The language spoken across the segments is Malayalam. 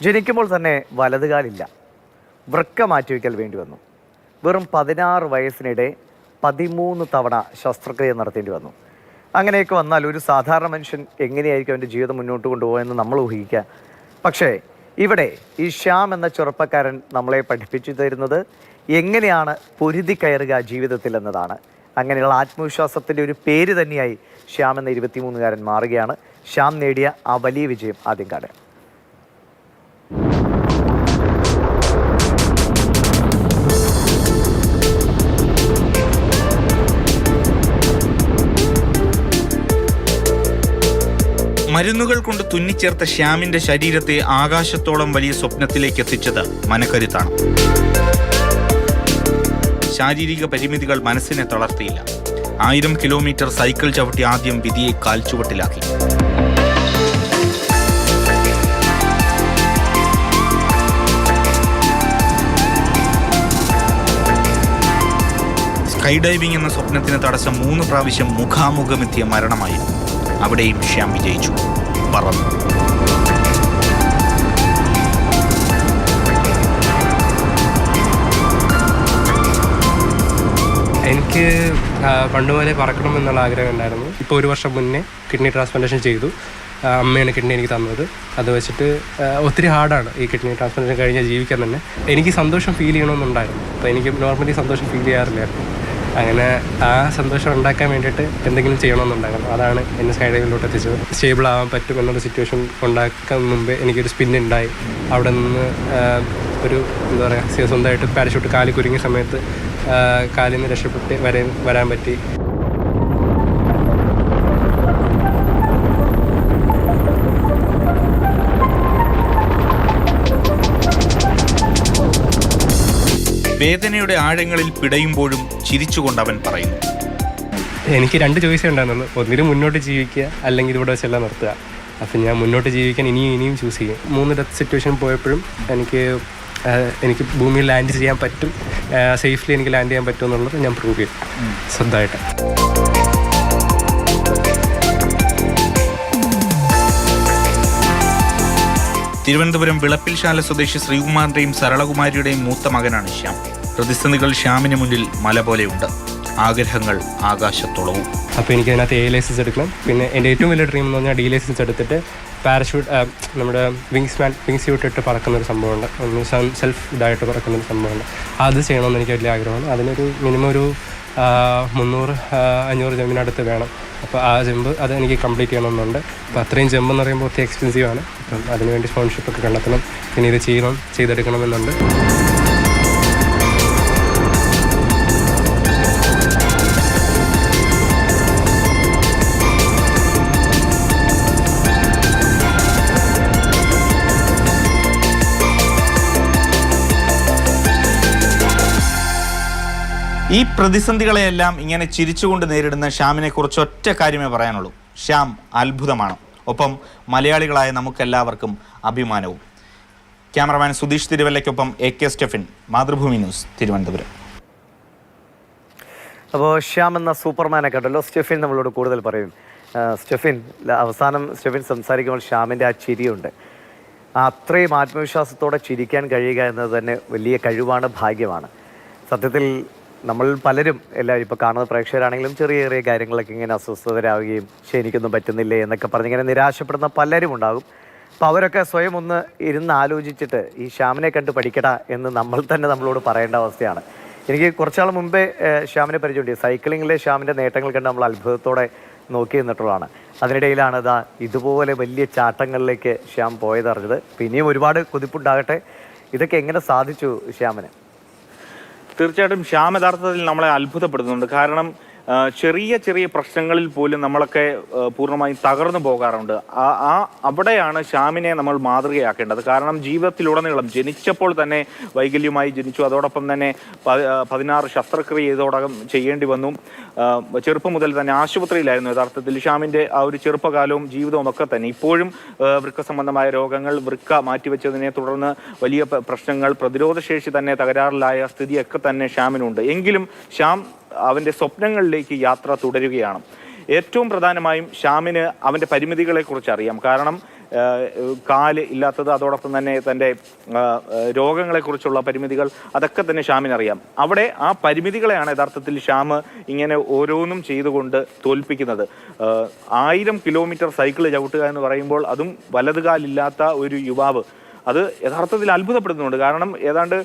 ജനിക്കുമ്പോൾ തന്നെ വലതുകാലില്ല. വൃക്ക മാറ്റിവെക്കൽ വേണ്ടി വന്നു. വെറും 16 വയസ്സിനിടെ 13 തവണ ശസ്ത്രക്രിയ നടത്തേണ്ടി വന്നു. അങ്ങനെയൊക്കെ വന്നാൽ ഒരു സാധാരണ മനുഷ്യൻ എങ്ങനെയായിരിക്കും അവൻ്റെ ജീവിതം മുന്നോട്ട് കൊണ്ടുപോകുമെന്ന് നമ്മൾ ഊഹിക്കുക. പക്ഷേ ഇവിടെ ഈ ശ്യാം എന്ന ചെറുപ്പക്കാരൻ നമ്മളെ പഠിപ്പിച്ചു തരുന്നത് എങ്ങനെയാണ് പൊരുതി കയറുക ജീവിതത്തിൽ എന്നതാണ്. അങ്ങനെയുള്ള ആത്മവിശ്വാസത്തിൻ്റെ ഒരു പേര് തന്നെയായി ശ്യാം എന്ന 23-കാരൻ മാറുകയാണ്. ശ്യാം നേടിയ ആ വലിയ വിജയം ആദ്യം കാണുക. മരുന്നുകൾ കൊണ്ട് തുന്നിച്ചേർത്ത ശ്യാമിന്റെ ശരീരത്തെ ആകാശത്തോളം വലിയ സ്വപ്നത്തിലേക്ക് എത്തിച്ചത് മനക്കരുത്താണ്. ശാരീരിക പരിമിതികൾ മനസ്സിനെ തളർത്തിയില്ല. 1000 കിലോമീറ്റർ സൈക്കിൾ ചവിട്ടി ആദ്യം വിധിയെ കാൽച്ചുവട്ടിലാക്കി. സ്കൈ ഡൈവിംഗ് എന്ന സ്വപ്നത്തിന് തടസ്സം 3 പ്രാവശ്യം മുഖാമുഖമെത്തിയ മരണമായിരുന്നു. അവിടെയും ശ്യാം വിജയിച്ചു, പറന്നു. എനിക്ക് പണ്ടുപോലെ പറക്കണമെന്നുള്ള ആഗ്രഹം ഉണ്ടായിരുന്നു. ഇപ്പോൾ 1 വർഷം മുന്നേ കിഡ്നി ട്രാൻസ്പ്ലാന്റേഷൻ ചെയ്തു. അമ്മയാണ് കിഡ്നി എനിക്ക് തന്നത്. അത് വെച്ചിട്ട് ഒത്തിരി ഹാർഡാണ് ഈ കിഡ്നി ട്രാൻസ്പ്ലാന്റേഷൻ കഴിഞ്ഞാൽ ജീവിക്കാൻ തന്നെ. എനിക്ക് സന്തോഷം ഫീൽ ചെയ്യണമെന്നുണ്ടായിരുന്നു. അപ്പോൾ എനിക്ക് നോർമലി സന്തോഷം ഫീൽ ചെയ്യാറില്ലായിരുന്നു. അങ്ങനെ ആ സന്തോഷം ഉണ്ടാക്കാൻ വേണ്ടിയിട്ട് എന്തെങ്കിലും ചെയ്യണമെന്നുണ്ടായിരുന്നു. അതാണ് എന്നെ സ്കൈ ഡൈവിലോട്ട് എത്തിച്ചത്. സ്റ്റേബിൾ ആവാൻ പറ്റും എന്നുള്ള സിറ്റുവേഷൻ ഉണ്ടാക്കാൻ മുമ്പേ എനിക്കൊരു സ്പിന്നുണ്ടായി. അവിടെ നിന്ന് ഒരു എന്താ പറയുക, സ്വന്തമായിട്ട് പാരഷൂട്ട് കാലിൽ കുരുങ്ങിയ സമയത്ത് കാലിൽ നിന്ന് രക്ഷപ്പെട്ട് വരാൻ പറ്റി. വേദനയുടെ ആഴങ്ങളിൽ പിടയുമ്പോഴും ചിരിച്ചുകൊണ്ട് അവൻ പറയുന്നു, എനിക്ക് 2 ചോയ്സേ ഉണ്ടായിരുന്നുള്ളൂ. ഒന്നിനും മുന്നോട്ട് ജീവിക്കുക, അല്ലെങ്കിൽ ഇവിടെ വെച്ചെല്ലാം നിർത്തുക. അപ്പം ഞാൻ മുന്നോട്ട് ജീവിക്കാൻ ഇനിയും ചൂസ് ചെയ്യും. 3 ഡെത്ത് സിറ്റുവേഷൻ പോയപ്പോഴും എനിക്ക് ഭൂമിയിൽ ലാൻഡ് ചെയ്യാൻ പറ്റും, സേഫ്ലി എനിക്ക് ലാൻഡ് ചെയ്യാൻ പറ്റും എന്നുള്ളത് ഞാൻ പ്രൂവ് ചെയ്തു സ്വന്തമായിട്ട്. തിരുവനന്തപുരം വിളപ്പിൽശാല സ്വദേശി ശ്രീകുമാറിന്റെയും സരളകുമാരിയുടെയും മൂത്ത മകനാണ് ശ്യാം. പ്രതിസന്ധികൾ ശ്യാമിന് മുന്നിൽ മല പോലെയുണ്ട്. ആഗ്രഹങ്ങൾ ആകാശത്തോളവും. അപ്പോൾ എനിക്ക് അതിനകത്ത് A ലൈസൻസ് എടുക്കണം. പിന്നെ എൻ്റെ ഏറ്റവും വലിയ ഡ്രീം എന്ന് പറഞ്ഞാൽ D ലൈസൻസ് എടുത്തിട്ട് പാരഷൂട്ട്, നമ്മുടെ വിങ് സ്യൂട്ട് ഇട്ട് പറക്കുന്നൊരു സംഭവമുണ്ട്. സെൽഫ് ഇതായിട്ട് പറക്കുന്നൊരു സംഭവമുണ്ട്. അത് ചെയ്യണമെന്ന് എനിക്ക് വലിയ ആഗ്രഹമാണ്. അതിനൊരു മിനിമം ഒരു 300-500 ജമ്പിനടുത്ത് വേണം. അപ്പോൾ ആ ജമ്പ് അത് എനിക്ക് കംപ്ലീറ്റ് ചെയ്യണമെന്നുണ്ട്. അപ്പോൾ അത്രയും ജമ്പ് എന്ന് പറയുമ്പോൾ ഒത്തിരി എക്സ്പെൻസീവാണ്. അപ്പം അതിനുവേണ്ടി സ്പോൺസർഷിപ്പൊക്കെ കണ്ടെത്തണം. പിന്നെ ഇത് ചെയ്തെടുക്കണമെന്നുണ്ട്. ഈ പ്രതിസന്ധികളെയെല്ലാം ഇങ്ങനെ ചിരിച്ചുകൊണ്ട് നേരിടുന്ന ശ്യാമിനെ കുറിച്ച് ഒറ്റ കാര്യമേ പറയാനുള്ളൂ. ശ്യാം അത്ഭുതമാണ്. ഒപ്പം മലയാളികളായ നമുക്കെല്ലാവർക്കും അഭിമാനവും. ക്യാമറമാൻ സുധീഷ് തിരുവല്ലയ്ക്കൊപ്പം AK സ്റ്റെഫിൻ, മാതൃഭൂമി ന്യൂസ്, തിരുവനന്തപുരം. അപ്പോൾ ശ്യാം എന്ന സൂപ്പർമാനെ കണ്ടല്ലോ. സ്റ്റെഫിൻ നമ്മളോട് കൂടുതൽ പറയും. അവസാനം സ്റ്റെഫിൻ സംസാരിക്കുമ്പോൾ ശ്യാമിൻ്റെ ആ ചിരിയുണ്ട്. അത്രയും ആത്മവിശ്വാസത്തോടെ ചിരിക്കാൻ കഴിയുക എന്നത് തന്നെ വലിയ കഴിവാണ്, ഭാഗ്യമാണ്. സത്യത്തിൽ നമ്മൾ പലരും, എല്ലാവരും ഇപ്പോൾ കാണുന്ന പ്രേക്ഷകരാണെങ്കിലും ചെറിയ കാര്യങ്ങളൊക്കെ ഇങ്ങനെ അസ്വസ്ഥതരാവുകയും എനിക്കൊന്നും പറ്റുന്നില്ലേ എന്നൊക്കെ പറഞ്ഞിങ്ങനെ നിരാശപ്പെടുന്ന പലരും ഉണ്ടാകും. അപ്പോൾ അവരൊക്കെ സ്വയം ഒന്ന് ഇരുന്ന് ആലോചിച്ചിട്ട് ഈ ശ്യാമിനെ കണ്ട് പഠിക്കടാ എന്ന് നമ്മൾ തന്നെ നമ്മളോട് പറയേണ്ട അവസ്ഥയാണ്. എനിക്ക് കുറച്ചാൾ മുമ്പേ ശ്യാമിനെ പരിചയമുണ്ട്. സൈക്ലിങ്ങിലെ ശ്യാമിൻ്റെ നേട്ടങ്ങൾ കണ്ട് നമ്മൾ അത്ഭുതത്തോടെ നോക്കി നിന്നിട്ടുള്ളതാണ്. അതിനിടയിലാണ് ഇതുപോലെ വലിയ ചാട്ടങ്ങളിലേക്ക് ശ്യാം പോയതറിഞ്ഞത്. പിന്നെയും ഒരുപാട് കുതിപ്പുണ്ടാകട്ടെ. ഇതൊക്കെ എങ്ങനെ സാധിച്ചു ശ്യാമിന്? തീർച്ചയായിട്ടും ശ്യാം യഥാർത്ഥത്തിൽ നമ്മളെ അത്ഭുതപ്പെടുത്തുന്നുണ്ട്. കാരണം ചെറിയ പ്രശ്നങ്ങളിൽ പോലും നമ്മളൊക്കെ പൂർണ്ണമായും തകർന്നു പോകാറുണ്ട്. അവിടെയാണ് ശ്യാമിനെ നമ്മൾ മാതൃകയാക്കേണ്ടത്. കാരണം ജീവിതത്തിലുടനീളം ജനിച്ചപ്പോൾ തന്നെ വൈകല്യമായി ജനിച്ചു. അതോടൊപ്പം തന്നെ 16 ശസ്ത്രക്രിയ ഇതോടകം ചെയ്യേണ്ടി വന്നു. ചെറുപ്പം മുതൽ തന്നെ ആശുപത്രിയിലായിരുന്നു യഥാർത്ഥത്തിൽ ശ്യാമിൻ്റെ ആ ഒരു ചെറുപ്പകാലവും ജീവിതവും ഒക്കെ തന്നെ. ഇപ്പോഴും വൃക്ക സംബന്ധമായ രോഗങ്ങൾ, വൃക്ക മാറ്റിവെച്ചതിനെ തുടർന്ന് വലിയ പ്രശ്നങ്ങൾ, പ്രതിരോധശേഷി തന്നെ തകരാറിലായ സ്ഥിതിയൊക്കെ തന്നെ ശ്യാമിനുണ്ട്. എങ്കിലും ശ്യാം അവൻ്റെ സ്വപ്നങ്ങളിലേക്ക് യാത്ര തുടരുകയാണ്. ഏറ്റവും പ്രധാനമായും ശ്യാമിന് അവൻ്റെ പരിമിതികളെക്കുറിച്ച് അറിയാം. കാരണം കാല് ഇല്ലാത്തത്, അതോടൊപ്പം തന്നെ തൻ്റെ രോഗങ്ങളെക്കുറിച്ചുള്ള പരിമിതികൾ, അതൊക്കെ തന്നെ ഷ്യാമിനറിയാം. അവിടെ ആ പരിമിതികളെയാണ് യഥാർത്ഥത്തിൽ ഷ്യാം ഇങ്ങനെ ഓരോന്നും ചെയ്തുകൊണ്ട് തോൽപ്പിക്കുന്നത്. 1000 കിലോമീറ്റർ സൈക്കിൾ ചവിട്ടുക എന്ന് പറയുമ്പോൾ, അതും വലതുകാലില്ലാത്ത ഒരു യുവാവ്, അത് യഥാർത്ഥത്തിൽ അത്ഭുതപ്പെടുന്നുണ്ട്. കാരണം ഏതാണ്ട്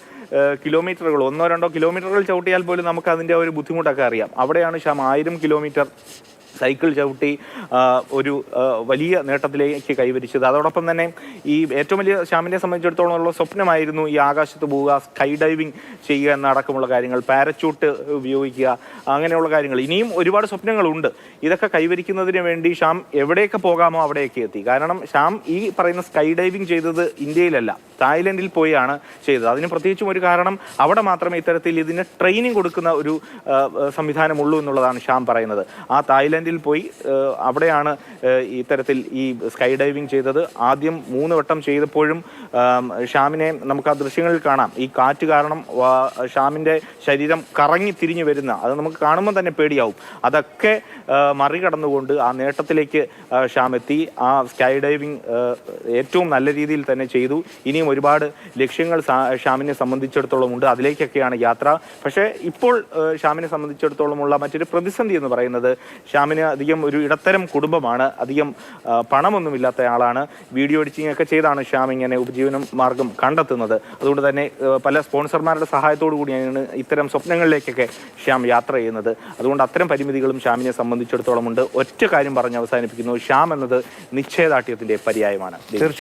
കിലോമീറ്ററുകൾ 1-2 കിലോമീറ്ററുകൾ ചവിട്ടിയാൽ പോലും നമുക്ക് അതിൻ്റെ ഒരു ബുദ്ധിമുട്ടൊക്കെ അറിയാം. അവിടെയാണ് ഷ്യാം 1000 കിലോമീറ്റർ സൈക്കിൾ ചവിട്ടി ഒരു വലിയ നേട്ടത്തിലേക്ക് കൈവരിച്ചത്. അതോടൊപ്പം തന്നെ ഈ ഏറ്റവും വലിയ ഷ്യാമിനെ സംബന്ധിച്ചിടത്തോളം ഉള്ള സ്വപ്നമായിരുന്നു ഈ ആകാശത്ത് പോവുക, സ്കൈ ഡൈവിംഗ് ചെയ്യുക എന്നടക്കമുള്ള കാര്യങ്ങൾ, പാരച്യൂട്ട് ഉപയോഗിക്കുക, അങ്ങനെയുള്ള കാര്യങ്ങൾ. ഇനിയും ഒരുപാട് സ്വപ്നങ്ങളുണ്ട്. ഇതൊക്കെ കൈവരിക്കുന്നതിന് വേണ്ടി ഷ്യാം എവിടെയൊക്കെ പോകാമോ അവിടെയൊക്കെ എത്തി. കാരണം ഷ്യാം ഈ പറയുന്ന സ്കൈ ഡൈവിംഗ് ചെയ്തത് ഇന്ത്യയിലല്ല, തായ്ലൻഡിൽ പോയാണ് ചെയ്തത്. അതിന് പ്രത്യേകിച്ചും ഒരു കാരണം, അവിടെ മാത്രമേ ഇത്തരത്തിൽ ഇതിന് ട്രെയിനിങ് കൊടുക്കുന്ന ഒരു സംവിധാനമുള്ളൂ എന്നുള്ളതാണ് ഷ്യാം പറയുന്നത്. ആ തായ്ലൻഡിൽ പോയി അവിടെയാണ് ഇത്തരത്തിൽ ഈ സ്കൈ ഡൈവിംഗ് ചെയ്തത്. ആദ്യം 3 വട്ടം ചെയ്തപ്പോഴും ഷ്യാമിനെ നമുക്ക് ആ ദൃശ്യങ്ങളിൽ കാണാം. ഈ കാറ്റ് കാരണം ഷ്യാമിൻ്റെ ശരീരം കറങ്ങി തിരിഞ്ഞു വരുന്ന, അത് നമുക്ക് കാണുമ്പോൾ തന്നെ പേടിയാവും. അതൊക്കെ മറികടന്നുകൊണ്ട് ആ നേട്ടത്തിലേക്ക് ഷ്യാം എത്തി. ആ സ്കൈ ഡൈവിംഗ് ഏറ്റവും നല്ല രീതിയിൽ തന്നെ ചെയ്തു. ഇനിയും ഒരുപാട് ലക്ഷ്യങ്ങൾ ഷ്യാമിനെ സംബന്ധിച്ചിടത്തോളം ഉണ്ട്, അതിലേക്കൊക്കെയാണ് യാത്ര. പക്ഷേ ഇപ്പോൾ ഷ്യാമിനെ സംബന്ധിച്ചിടത്തോളമുള്ള മറ്റൊരു പ്രതിസന്ധി എന്ന് പറയുന്നത്, ഷ്യാമിന് അധികം ഒരു ഇടത്തരം കുടുംബമാണ്, അധികം പണമൊന്നുമില്ലാത്ത ആളാണ്. വീഡിയോ എഡിറ്റിംഗ് ഒക്കെ ചെയ്താണ് ഷ്യാം ഇങ്ങനെ ഉപജീവന മാർഗം കണ്ടെത്തുന്നത്. അതുകൊണ്ട് തന്നെ പല സ്പോൺസർമാരുടെ സഹായത്തോടു കൂടിയാണ് ഇത്തരം സ്വപ്നങ്ങളിലേക്കൊക്കെ ഷ്യാം യാത്ര ചെയ്യുന്നത്. അതുകൊണ്ട് അത്തരം പരിമിതികളും ഷ്യാമിനെ സംബന്ധിച്ചിടത്തോളം ഉണ്ട്. ഒറ്റ കാര്യം പറഞ്ഞ് അവസാനിപ്പിക്കുന്നു, ഷ്യാം എന്നത് നിശ്ചയദാർഢ്യത്തിന്റെ പര്യായമാണ്.